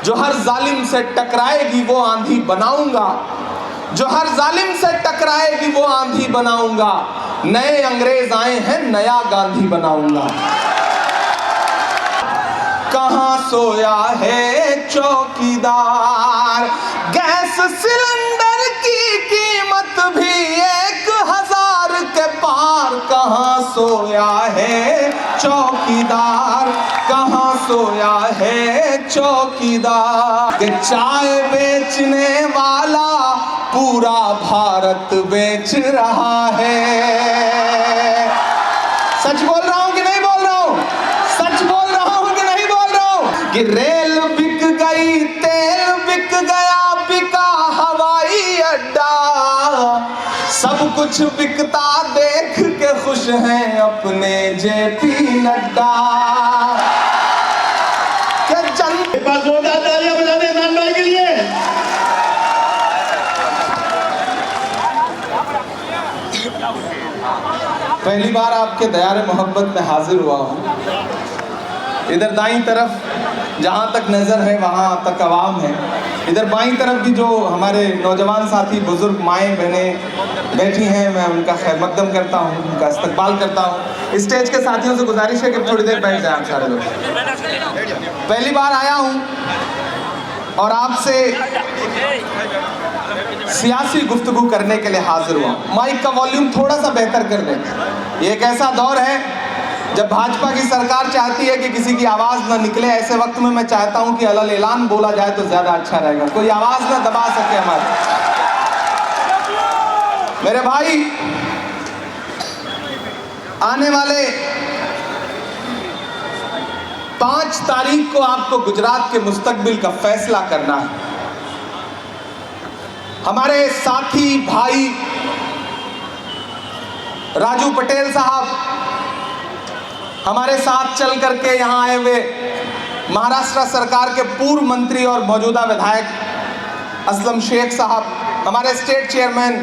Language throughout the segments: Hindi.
जो हर जालिम से टकराएगी वो आंधी बनाऊंगा, जो हर जालिम से टकराएगी वो आंधी बनाऊंगा। नए अंग्रेज आए हैं, नया गांधी बनाऊंगा। कहाँ सोया है चौकीदार, गैस सिलेंडर की कीमत भी 1000 के पार। कहाँ सोया है चौकीदार, कहाँ सोया है चौकीदार। कि चाय बेचने वाला पूरा भारत बेच रहा है। सच बोल रहा हूं कि नहीं बोल रहा हूं? सच बोल रहा हूं कि नहीं बोल रहा हूं? कि रेल बिक गई, तेल बिक गया, बिका हवाई अड्डा। सब कुछ बिकता देख के खुश हैं अपने जेपी नड्डा। क्या जोरदार तालियां बजाते हैं इमरान भाई के लिए। पहली बार आपके दयारे मोहब्बत में हाजिर हुआ हूँ। इधर दाईं तरफ जहाँ तक नज़र है वहाँ तक आवाम है। इधर बाईं तरफ भी जो हमारे नौजवान साथी, बुजुर्ग माएँ बहनें बैठी हैं, मैं उनका खैर मकदम करता हूँ, उनका इस्तकबाल करता हूँ। स्टेज के साथियों से गुजारिश है कि थोड़ी देर बैठ जाए आप सारे लोग। पहली बार आया हूँ और आपसे सियासी गुफ्तगू करने के लिए हाजिर हुआ। माइक का वॉल्यूम थोड़ा सा बेहतर कर दें। ये एक ऐसा दौर है जब भाजपा की सरकार चाहती है कि किसी की आवाज़ ना निकले। ऐसे वक्त में मैं चाहता हूं कि अलल ऐलान बोला जाए तो ज़्यादा अच्छा रहेगा, कोई आवाज़ ना दबा सके हमारी। मेरे भाई, आने वाले 5 तारीख को आपको गुजरात के मुस्तकबिल का फैसला करना है। हमारे साथी भाई राजू पटेल साहब हमारे साथ चल करके यहाँ आए हुए महाराष्ट्र सरकार के पूर्व मंत्री और मौजूदा विधायक असलम शेख साहब, हमारे स्टेट चेयरमैन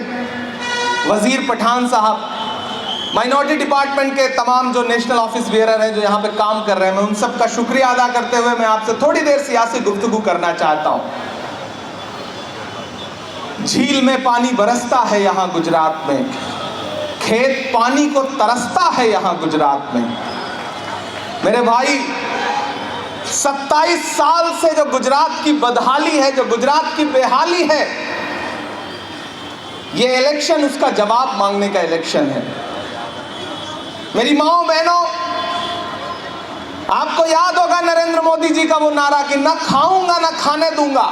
वजीर पठान साहब, माइनॉरिटी डिपार्टमेंट के तमाम जो नेशनल ऑफिस बेयरर हैं जो यहाँ पे काम कर रहे हैं, मैं उन सब का शुक्रिया अदा करते हुए मैं आपसे थोड़ी देर सियासी गुफ्तगू करना चाहता हूँ। झील में पानी बरसता है यहाँ गुजरात में, खेत पानी को तरसता है यहाँ गुजरात में। मेरे भाई, 27 साल से जो गुजरात की बदहाली है, जो गुजरात की बेहाली है, ये इलेक्शन उसका जवाब मांगने का इलेक्शन है। मेरी माओ बहनों, आपको याद होगा नरेंद्र मोदी जी का वो नारा कि ना खाऊंगा ना खाने दूंगा।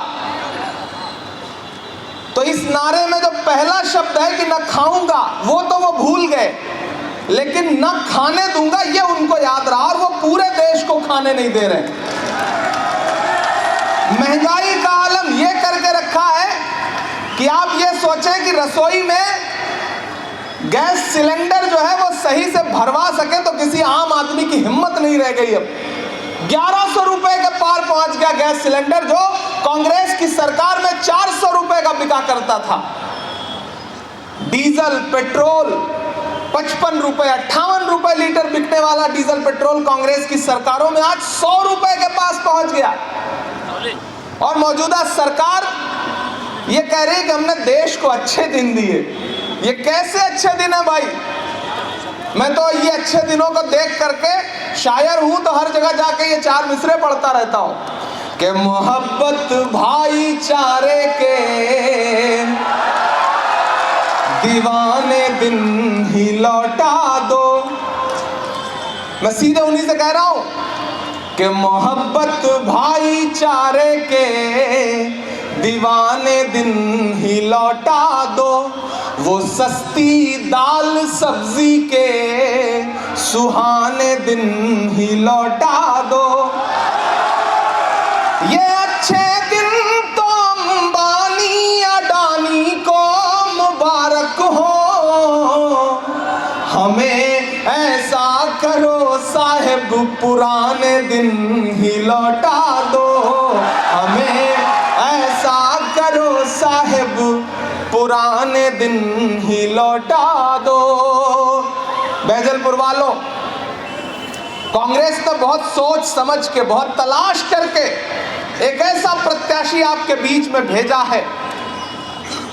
तो इस नारे में जो पहला शब्द है कि ना खाऊंगा, वो तो वो भूल गए, लेकिन न खाने दूंगा ये उनको याद रहा और वो पूरे देश को खाने नहीं दे रहे। महंगाई का आलम ये करके रखा है कि आप ये सोचें कि रसोई में गैस सिलेंडर जो है वो सही से भरवा सके तो किसी आम आदमी की हिम्मत नहीं रह गई। अब 1100 रुपए के पार पहुंच गया गैस सिलेंडर, जो कांग्रेस की सरकार में 400 रुपए का बिका करता था। डीजल पेट्रोल 55 रुपए 58 रुपए लीटर बिकने वाला डीजल पेट्रोल कांग्रेस की सरकारों में आज 100 रुपए के पास पहुंच गया। और मौजूदा सरकार ये कह रही है कि हमने देश को अच्छे दिन दिए। ये कैसे अच्छे दिन है भाई? मैं तो ये अच्छे दिनों को देख करके शायर हूं तो हर जगह जाके ये 4 मिसरे पढ़ता रहता हूं कि मोहब्बत भाईचारे के दीवाने दिन ही लौटा दो। मैं सीधे उन्हीं से कह रहा हूं कि मोहब्बत भाईचारे के दीवाने दिन ही लौटा दो। वो सस्ती दाल सब्जी के सुहाने दिन ही लौटा दो। ये अच्छे दिन तो अंबानी अडानी को मुबारक हो। हमें ऐसा करो साहिब पुराने दिन ही लौटा दो। हमें ऐसा करो साहिब पुराने दिन ही लौटा दो। बैजलपुर वालों, कांग्रेस ने बहुत सोच समझ के, बहुत तलाश करके एक ऐसा प्रत्याशी आपके बीच में भेजा है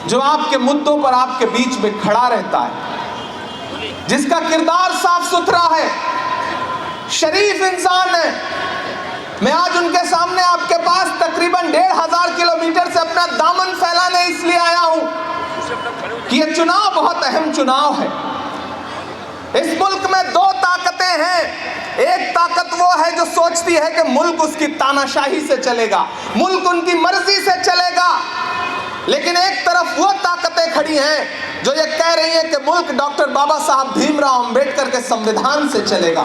जो आपके मुद्दों पर आपके बीच में खड़ा रहता है, जिसका किरदार साफ सुथरा है, शरीफ इंसान है। मैं आज उनके सामने आपके पास तकरीबन 1500 किलोमीटर से अपना दामन फैलाने इसलिए आया हूं कि यह चुनाव बहुत अहम चुनाव है। इस मुल्क में दो ताकतें हैं। एक ताकत वो है जो सोचती है कि मुल्क उसकी तानाशाही से चलेगा, मुल्क उनकी मर्जी से चलेगा, लेकिन एक तरफ वो ताकतें खड़ी हैं जो ये कह रही हैं कि मुल्क डॉक्टर बाबा साहब भीमराव अंबेडकर के संविधान से चलेगा,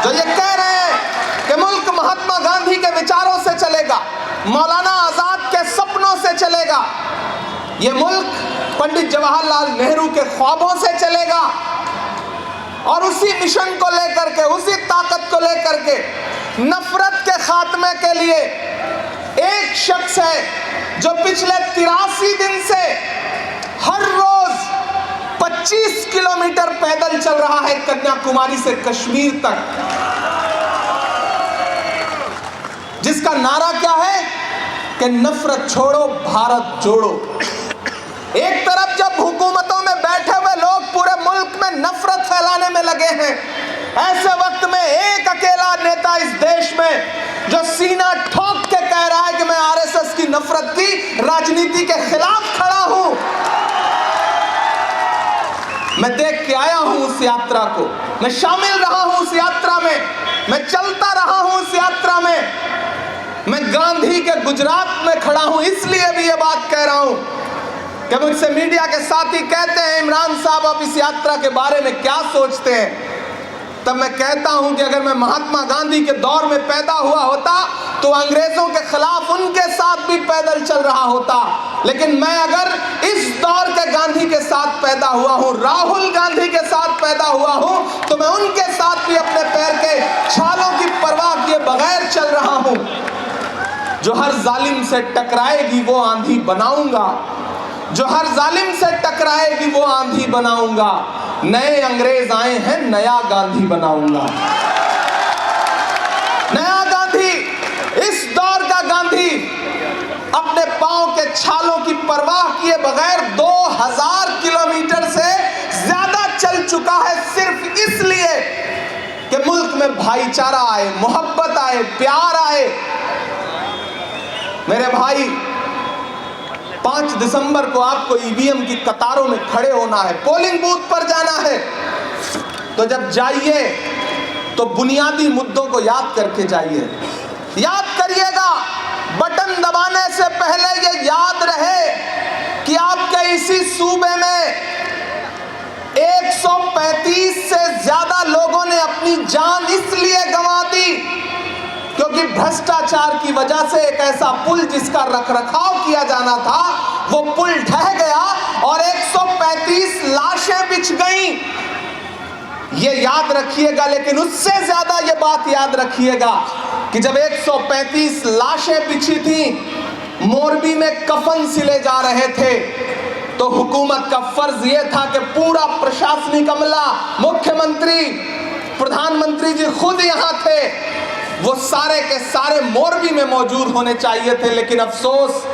जो ये कह रहे हैं कि मुल्क महात्मा गांधी के विचारों से चलेगा, मौलाना आजाद के सपनों से चलेगा, ये मुल्क पंडित जवाहरलाल नेहरू के ख्वाबों से चलेगा। और उसी मिशन को लेकर के, उसी ताकत को लेकर के नफरत के खात्मे के लिए एक शख्स है जो पिछले 83 दिन से हर रोज 25 किलोमीटर पैदल चल रहा है कन्याकुमारी से कश्मीर तक, जिसका नारा क्या है कि नफरत छोड़ो भारत जोड़ो। एक तरफ जब हुकूमतों में बैठे हुए लोग पूरे मुल्क में नफरत फैलाने में लगे हैं, ऐसे वक्त में एक अकेला नेता इस देश में जो सीना ठोक के कह रहा है कि मैं आरएसएस की नफरत की राजनीति के खिलाफ खड़ा हूं। मैं देख के आया हूं उस यात्रा को, मैं शामिल रहा हूं उस यात्रा में, मैं चलता रहा हूं उस यात्रा में, मैं गांधी के गुजरात में खड़ा हूं। इसलिए भी ये बात कह रहा हूं कि मुझसे मीडिया के साथी कहते हैं इमरान साहब आप इस यात्रा के बारे में क्या सोचते हैं, तब मैं कहता हूं कि अगर मैं महात्मा गांधी के दौर में पैदा हुआ होता तो अंग्रेजों के खिलाफ उनके साथ भी पैदल चल रहा होता, लेकिन मैं अगर इस दौर के गांधी के साथ पैदा हुआ हूं, राहुल गांधी के साथ पैदा हुआ हूं, तो मैं उनके साथ भी अपने पैर के छालों की परवाह किए बगैर चल रहा हूं। जो हर जालिम से टकराएगी वो आंधी बनाऊंगा, जो हर जालिम से टकराएगी वो आंधी बनाऊंगा। नए अंग्रेज आए हैं, नया गांधी बनाऊंगा। नया गांधी, इस दौर का गांधी अपने पांव के छालों की परवाह किए बगैर 2000 किलोमीटर से ज्यादा चल चुका है, सिर्फ इसलिए कि मुल्क में भाईचारा आए, मोहब्बत आए, प्यार आए। मेरे भाई, 5 दिसंबर को आपको ईवीएम की कतारों में खड़े होना है, पोलिंग बूथ पर जाना है, तो जब जाइए तो बुनियादी मुद्दों को याद करके जाइए। याद करिएगा, बटन दबाने से पहले ये याद रहे कि आपके इसी सूबे में 135 से ज्यादा लोगों ने अपनी जान इसलिए गंवा दी क्योंकि भ्रष्टाचार की वजह से एक ऐसा पुल जिसका रखरखाव किया जाना था वो पुल ढह गया और 135 लाशें बिछ गईं। ये याद रखिएगा, लेकिन उससे ज्यादा ये बात याद रखिएगा कि जब 135 लाशें बिछी थी, मोरबी में कफन सिले जा रहे थे, तो हुकूमत का फर्ज ये था कि पूरा प्रशासनिक अमला, मुख्यमंत्री, प्रधानमंत्री जी खुद यहां थे, वो सारे के सारे मोरबी में मौजूद होने चाहिए थे। लेकिन अफसोस,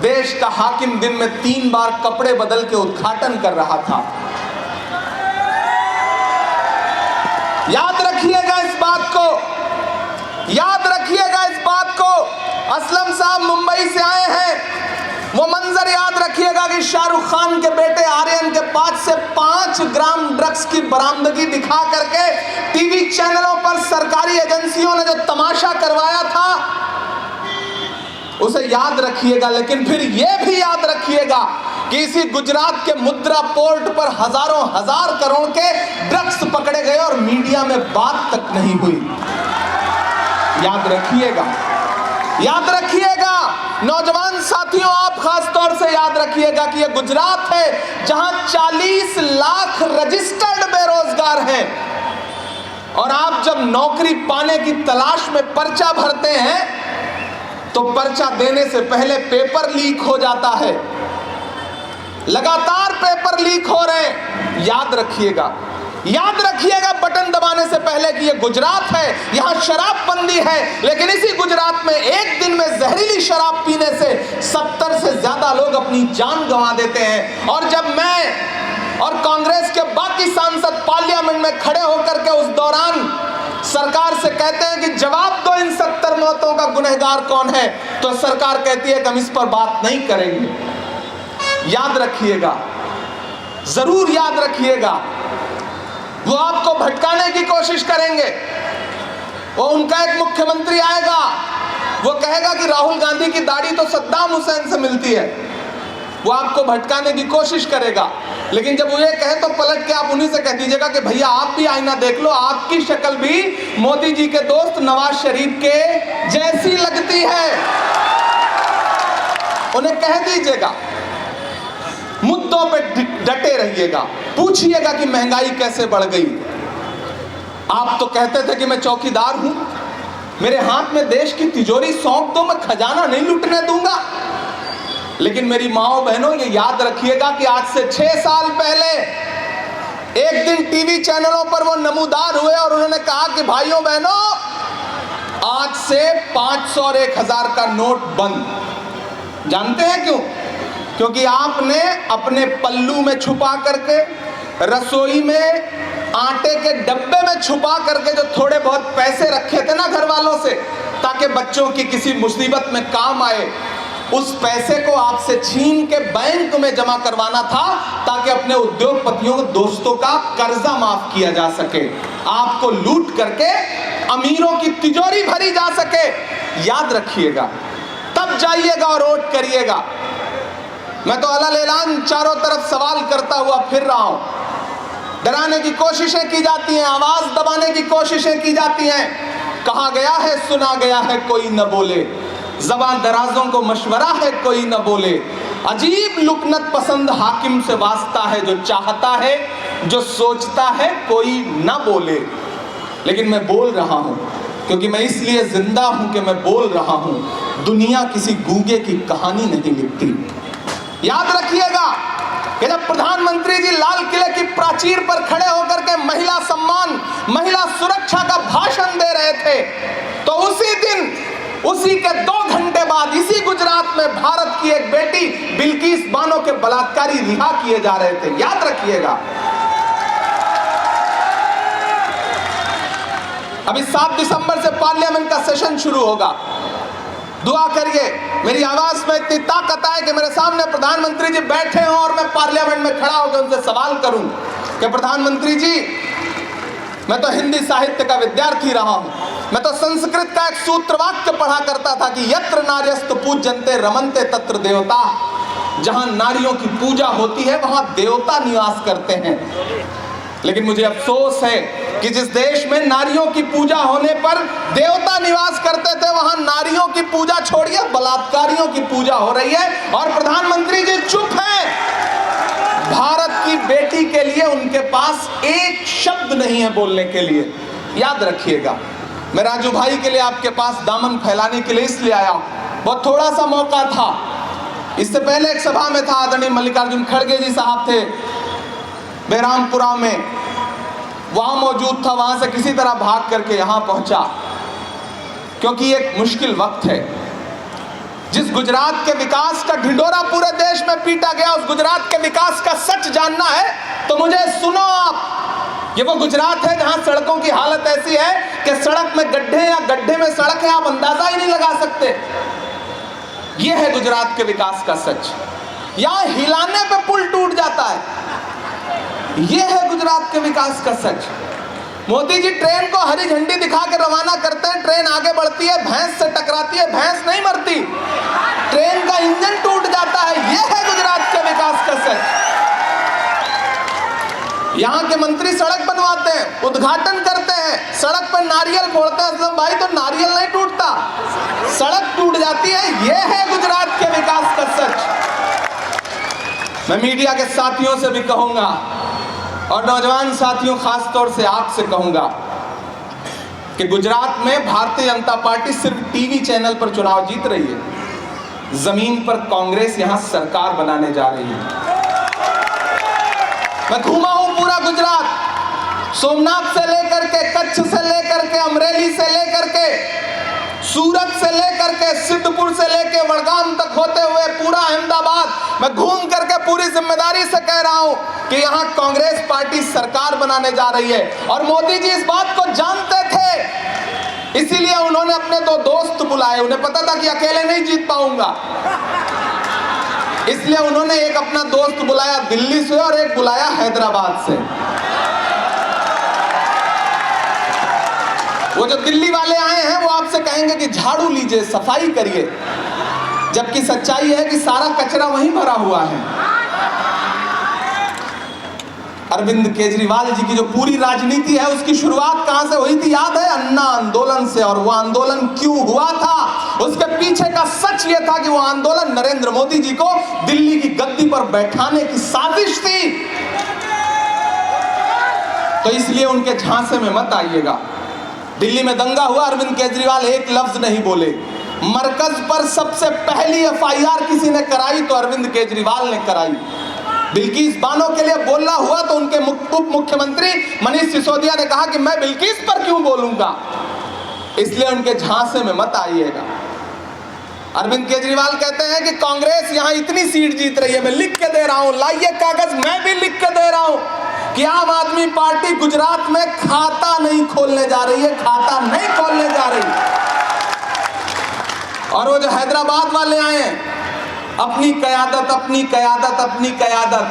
देश का हाकिम दिन में 3 बार कपड़े बदल के उद्घाटन कर रहा था। याद रखिएगा इस बात को, याद रखिएगा इस बात को। असलम साहब मुंबई से आए हैं, वो मंजर याद रखिएगा कि शाहरुख खान के बेटे आर्यन के पास से 5 ग्राम ड्रग्स की बरामदगी दिखा करके टीवी चैनलों पर सरकारी एजेंसियों ने जो तमाशा करवाया था उसे याद रखिएगा। लेकिन फिर यह भी याद रखिएगा कि इसी गुजरात के मुद्रा पोर्ट पर हजारों हजार करोड़ के ड्रग्स पकड़े गए और मीडिया में बात तक नहीं हुई। याद रखिएगा, याद रखिएगा। नौजवान साथियों, आप खास तौर से याद रखिएगा कि यह गुजरात है जहां 40 लाख रजिस्टर्ड बेरोजगार हैं, और आप जब नौकरी पाने की तलाश में पर्चा भरते हैं तो पर्चा देने से पहले पेपर लीक हो जाता है, लगातार पेपर लीक हो रहे हैं। याद रखिएगा, याद रखिएगा बटन दबाने से पहले कि ये गुजरात है, यहां शराबबंदी है, लेकिन इसी गुजरात में एक दिन में जहरीली शराब पीने से 70 से ज्यादा लोग अपनी जान गंवा देते हैं। और जब मैं और कांग्रेस के बाकी सांसद पार्लियामेंट में खड़े होकर के उस दौरान सरकार से कहते हैं कि जवाब दो इन 70 मौतों का गुनहगार कौन है, तो सरकार कहती है कि हम इस पर बात नहीं करेंगे। याद रखिएगा, जरूर याद रखिएगा, वो आपको भटकाने की कोशिश करेंगे। वो उनका एक मुख्यमंत्री आएगा, वो कहेगा कि राहुल गांधी की दाढ़ी तो सद्दाम हुसैन से मिलती है। वो आपको भटकाने की कोशिश करेगा, लेकिन जब वो ये कहे तो पलट के आप उन्हीं से कह दीजिएगा कि भैया आप भी आईना देख लो, आपकी शक्ल भी मोदी जी के दोस्त नवाज शरीफ के जैसी लगती है। उन्हें कह दीजिएगा, मुद्दों पे डटे रहिएगा, पूछिएगा कि महंगाई कैसे बढ़ गई। आप तो कहते थे कि मैं चौकीदार हूं, मेरे हाथ में देश की तिजोरी सौंप दो, मैं खजाना नहीं लूटने दूंगा। लेकिन मेरी माओ बहनों, ये याद रखिएगा कि आज से 6 साल पहले एक दिन टीवी चैनलों पर वो नमूदार हुए और उन्होंने कहा कि भाइयों बहनों, आज से 500 और 1000 का नोट बंद। जानते हैं क्यों? क्योंकि आपने अपने पल्लू में छुपा करके, रसोई में आटे के डब्बे में छुपा करके जो थोड़े बहुत पैसे रखे थे ना घर वालों से, ताकि बच्चों की किसी मुसीबत में काम आए, उस पैसे को आपसे छीन के बैंक में जमा करवाना था, ताकि अपने उद्योगपतियों, दोस्तों का कर्जा माफ किया जा सके, आपको लूट करके अमीरों की तिजोरी भरी जा सके। याद रखिएगा, तब जाइएगा और वोट करिएगा। मैं तो अलग-अलग चारों तरफ सवाल करता हुआ फिर रहा हूं। डराने की कोशिशें की जाती हैं, आवाज दबाने की कोशिशें की जाती हैं। कहा गया है, सुना गया है, कोई न बोले, ज़बान दराजों को मशवरा है, कोई न बोले। अजीब लुकनत पसंद हाकिम से वास्ता है, जो चाहता है, जो सोचता है, कोई न बोले। लेकिन मैं बोल रहा हूं, क्योंकि मैं इसलिए जिंदा हूं कि मैं बोल रहा हूं। दुनिया किसी गूंगे की कहानी नहीं लिखती। याद रखिएगा कि जब प्रधानमंत्री जी लाल किले की प्राचीर पर खड़े होकर के महिला सम्मान, महिला सुरक्षा का भाषण दे रहे थे, तो उसी दिन, उसी के 2 घंटे बाद इसी गुजरात में भारत की एक बेटी बिल्किस बानो के बलात्कारी रिहा किए जा रहे थे। याद रखिएगा। अभी 7 दिसंबर से पार्लियामेंट का सेशन शुरू होगा। दुआ करिए मेरी आवाज में इतनी ताकत आए कि मेरे सामने प्रधानमंत्री जी बैठे हों और मैं पार्लियामेंट में खड़ा होकर उनसे सवाल करूं कि प्रधानमंत्री जी, मैं तो हिंदी साहित्य का विद्यार्थी रहा हूं, मैं तो संस्कृत का एक सूत्र वाक्य पढ़ा करता था कि यत्र नार्यस्तु पूज्यन्ते रमन्ते तत्र देवता। जहां नारियों की पूजा होती है वहां देवता निवास करते हैं। लेकिन मुझे अफसोस है कि जिस देश में नारियों की पूजा होने पर देवता निवास करते थे, वहां नारियों की पूजा छोड़िए बलात्कारियों की पूजा हो रही है और प्रधानमंत्री जी चुप हैं। भारत की बेटी के लिए उनके पास एक शब्द नहीं है बोलने के लिए। याद रखिएगा, मैं राजू भाई के लिए आपके पास दामन फैलाने के लिए इसलिए आया हूं, बहुत थोड़ा सा मौका था। इससे पहले एक सभा में था, आदरणीय मल्लिकार्जुन खड़गे जी साहब थे बेरामपुरा में, वहां मौजूद था, वहां से किसी तरह भाग करके यहां पहुंचा, क्योंकि एक मुश्किल वक्त है। जिस गुजरात के विकास का ढिंडोरा पूरे देश में पीटा गया, उस गुजरात के विकास का सच जानना है तो मुझे सुनो आप। ये वो गुजरात है जहां सड़कों की हालत ऐसी है कि सड़क में गड्ढे या गड्ढे में सड़क है, आप अंदाजा ही नहीं लगा सकते। ये है गुजरात के विकास का सच। यहां हिलाने पे पुल टूट जाता है। यह है गुजरात के विकास का सच। मोदी जी ट्रेन को हरी झंडी दिखा के रवाना करते हैं, ट्रेन आगे बढ़ती है, भैंस से टकराती है, भैंस नहीं मरती, ट्रेन का इंजन टूट जाता है। यह है गुजरात के विकास का सच। यहाँ के मंत्री सड़क बनवाते हैं, उद्घाटन करते हैं, सड़क पर नारियल फोड़ते हैं, असलम भाई तो नारियल नहीं टूटता, सड़क टूट जाती है। यह है गुजरात के विकास का सच। मैं मीडिया के साथियों से भी कहूंगा और नौजवान साथियों, खास तौर से आपसे कहूंगा कि गुजरात में भारतीय जनता पार्टी सिर्फ टीवी चैनल पर चुनाव जीत रही है, जमीन पर कांग्रेस यहां सरकार बनाने जा रही है। मैं घूमा हूं पूरा गुजरात, सोमनाथ से लेकर के, कच्छ से लेकर के, अमरेली से लेकर के, सूरत से लेकर के, सिद्धपुर से लेकर वडगाम तक होते हुए पूरा अहमदाबाद मैं घूम करके पूरी जिम्मेदारी से कह रहा हूं कि यहां कांग्रेस पार्टी सरकार बनाने जा रही है। और मोदी जी इस बात को जानते थे, इसीलिए उन्होंने अपने दो दोस्त बुलाए। उन्हें पता था कि अकेले नहीं जीत पाऊंगा, इसलिए उन्होंने एक अपना दोस्त बुलाया दिल्ली से और एक बुलाया हैदराबाद से। वो जो दिल्ली वाले आए हैं वो आपसे कहेंगे कि झाड़ू लीजिए, सफाई करिए, जबकि सच्चाई है कि सारा कचरा वहीं भरा हुआ है। अरविंद केजरीवाल जी की जो पूरी राजनीति है उसकी शुरुआत कहां से हुई थी याद है? अन्ना आंदोलन से। और वो आंदोलन क्यों हुआ था, उसके पीछे का सच ये था कि वो आंदोलन नरेंद्र मोदी जी को दिल्ली की गद्दी पर बैठाने की साजिश थी। तो इसलिए उनके झांसे में मत आइएगा। दिल्ली में दंगा हुआ, अरविंद केजरीवाल एक लफ्ज नहीं बोले। मरकज पर सबसे पहली एफआईआर किसी ने कराई तो अरविंद केजरीवाल ने कराई। बिल्किस बानो के लिए बोलना हुआ तो उनके उप मुख्यमंत्री मनीष सिसोदिया ने कहा कि मैं बिल्किस पर क्यों बोलूंगा। इसलिए उनके झांसे में मत आइएगा। अरविंद केजरीवाल कहते हैं कि कांग्रेस यहां इतनी सीट जीत रही है, मैं लिख के दे रहा हूं, लाइए कागज, मैं भी लिख के दे रहा हूं कि आम आदमी पार्टी गुजरात में खाता नहीं खोलने जा रही है, खाता नहीं खोलने जा रही। और वो जो हैदराबाद वाले आए हैं, अपनी कयादत, अपनी कयादत, अपनी कयादत।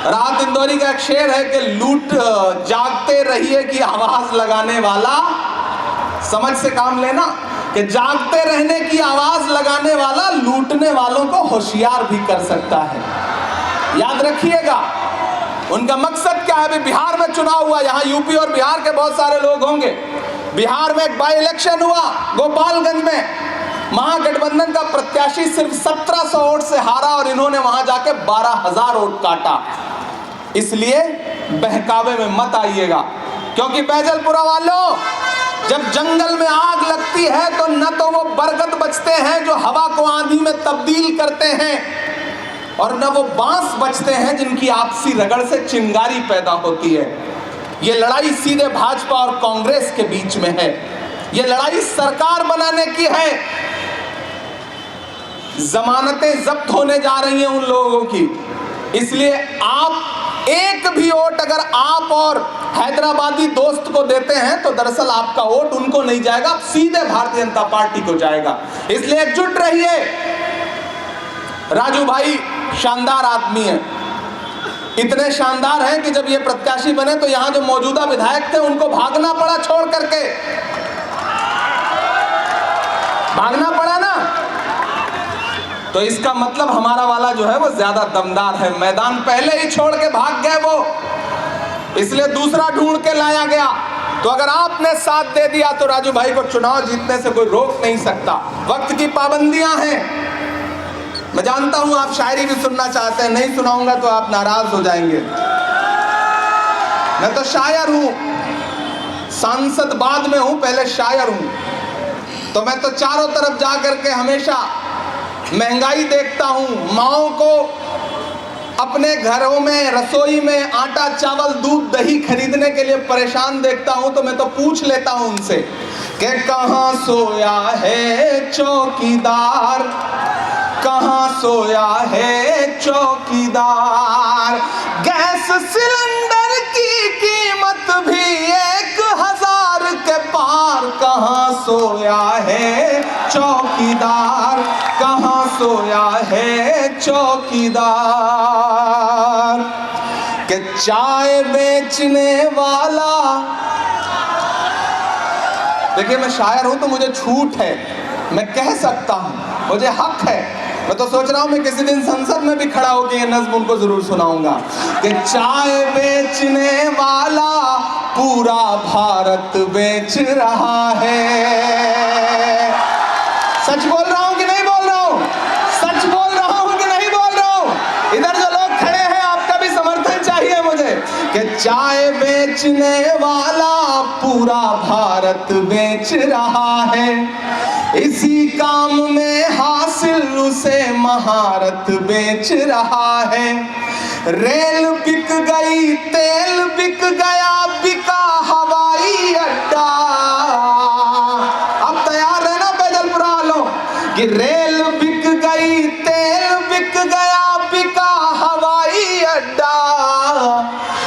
राहत इंदौरी का एक शेर है कि लूट जागते रहिए कि आवाज लगाने वाला, समझ से काम लेना, कि जागते रहने की आवाज लगाने वाला लूटने वालों को होशियार भी कर सकता है। याद रखिएगा उनका मकसद क्या है। अभी बिहार में चुनाव हुआ, यहाँ यूपी और बिहार के बहुत सारे लोग होंगे। बिहार में एक बाई इलेक्शन हुआ गोपालगंज में, महागठबंधन का प्रत्याशी सिर्फ 1700 वोट से हारा और इन्होंने वहां जाके 12,000 वोट काटा। इसलिए बहकावे में मत आइएगा, क्योंकि बैजलपुरा वालों, जब जंगल में आग लगती है तो न तो वो बरगद बचते हैं जो हवा को आंधी में तब्दील करते हैं, और न वो बांस बचते हैं जिनकी आपसी रगड़ से चिंगारी पैदा होती है। ये लड़ाई सीधे भाजपा और कांग्रेस के बीच में है। ये लड़ाई सरकार बनाने की है। जमानतें जब्त होने जा रही हैं उन लोगों की। इसलिए आप एक भी वोट अगर आप और हैदराबादी दोस्त को देते हैं तो दरअसल आपका वोट उनको नहीं जाएगा, सीधे भारतीय जनता पार्टी को जाएगा। इसलिए एकजुट रहिए। राजू भाई शानदार आदमी है, इतने शानदार हैं कि जब ये प्रत्याशी बने तो यहां जो मौजूदा विधायक थे उनको भागना पड़ा, छोड़ करके भागना पड़ा ना। तो इसका मतलब हमारा वाला जो है वो ज्यादा दमदार है, मैदान पहले ही छोड़ के भाग गए वो, इसलिए दूसरा ढूंढ के लाया गया। तो अगर आपने साथ दे दिया तो राजू भाई को चुनाव जीतने से कोई रोक नहीं सकता। वक्त की पाबंदियां हैं। मैं जानता हूं आप शायरी भी सुनना चाहते हैं, नहीं सुनाऊंगा तो आप नाराज हो जाएंगे। मैं तो शायर हूं, सांसद बाद में हूं, पहले शायर हूं। तो मैं तो चारों तरफ जा करके हमेशा महंगाई देखता हूं, माओं को अपने घरों में रसोई में आटा चावल दूध दही खरीदने के लिए परेशान देखता हूं। तो मैं तो पूछ लेता हूं उनसे कि कहां सोया है चौकीदार, कहां सोया है चौकीदार। गैस सिलेंडर की कीमत भी 1000 के पार, कहां सोया है चौकीदार, कहां सोया है चौकीदार। कि चाय बेचने वाला, देखिए मैं शायर हूं तो मुझे छूट है, मैं कह सकता हूं, मुझे हक है। मैं तो सोच रहा हूं मैं किसी दिन संसद में भी खड़ा होकर ये नज्म उनको जरूर सुनाऊंगा कि चाय बेचने वाला पूरा भारत बेच रहा है। सच बोल रहा हूं कि नहीं बोल रहा हूं? सच बोल रहा हूं कि नहीं बोल रहा हूं? इधर जो लोग खड़े हैं आपका भी समर्थन चाहिए मुझे कि चाय बेचने वाला पूरा भारत बेच रहा है। इसी काम में हासिल से महारत बेच रहा है। रेल बिक गई, तेल बिक गया, बिका हवाई अड्डा। अब तैयार है ना बैजलपुरा वालों कि रेल बिक गई, तेल बिक गया, बिका हवाई अड्डा।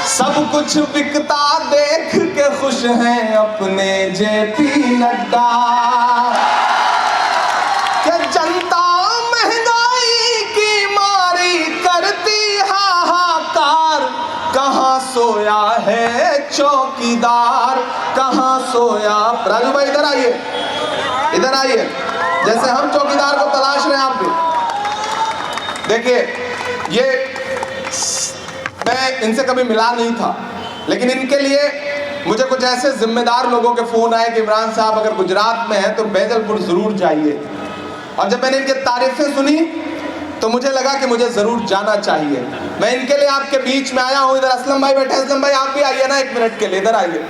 सब कुछ बिकता देख के खुश हैं अपने जेपी नड्डा। कि जनता महंगाई की मारी करती हाहाकार, कहाँ सोया है चौकीदार, कहाँ सोया। राजू भाई इधर आइए, इधर आइए। जैसे हम चौकीदार को तलाश रहे हैं आप भी देखिए। ये मैं इनसे कभी मिला नहीं था, लेकिन इनके लिए मुझे कुछ ऐसे जिम्मेदार लोगों के फोन आए कि इमरान साहब अगर गुजरात में हैं तो बैजलपुर जरूर जाइए। और जब मैंने इनकी तारीफें सुनी तो मुझे लगा कि मुझे जरूर जाना चाहिए। मैं इनके लिए आपके बीच में आया हूं। इधर असलम भाई बैठे, असलम भाई आप भी आइए ना 1 मिनट के लिए, इधर आइए।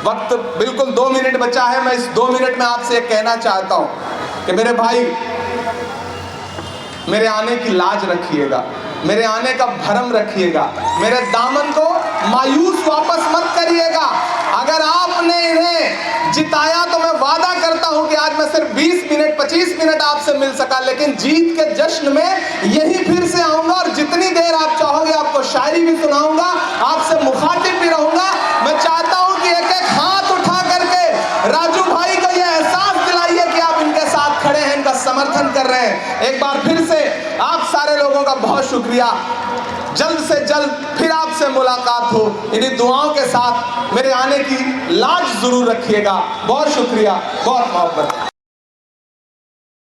वक्त बिल्कुल 2 मिनट बचा है। मैं इस 2 मिनट में आपसे कहना चाहता हूं कि मेरे भाई, मेरे आने की लाज रखिएगा, मेरे आने का भरम रखिएगा, मेरे दामन को मायूस वापस मत करिएगा। अगर आपने इन्हें जिताया तो मैं वादा करता हूं कि आज मैं सिर्फ 20 मिनट 25 मिनट आपसे मिल सका, लेकिन जीत के जश्न में यही फिर से आऊंगा और जितनी देर आप चाहोगे आपको शायरी भी सुनाऊंगा, आपसे मुखातिब भी रहूंगा। मैं चाहता हूं कि एक एक हाथ उठा करके राजू भाई को यह एहसास दिलाइए कि आप इनके साथ खड़े हैं, इनका समर्थन कर रहे हैं। एक बार फिर से आप सारे लोगों का बहुत शुक्रिया। जल्द से जल्द फिर आपसे मुलाकात हो। इन्हीं दुआओं के साथ मेरे आने की लाज जरूर रखिएगा। बहुत शुक्रिया, बहुत मोहब्बत।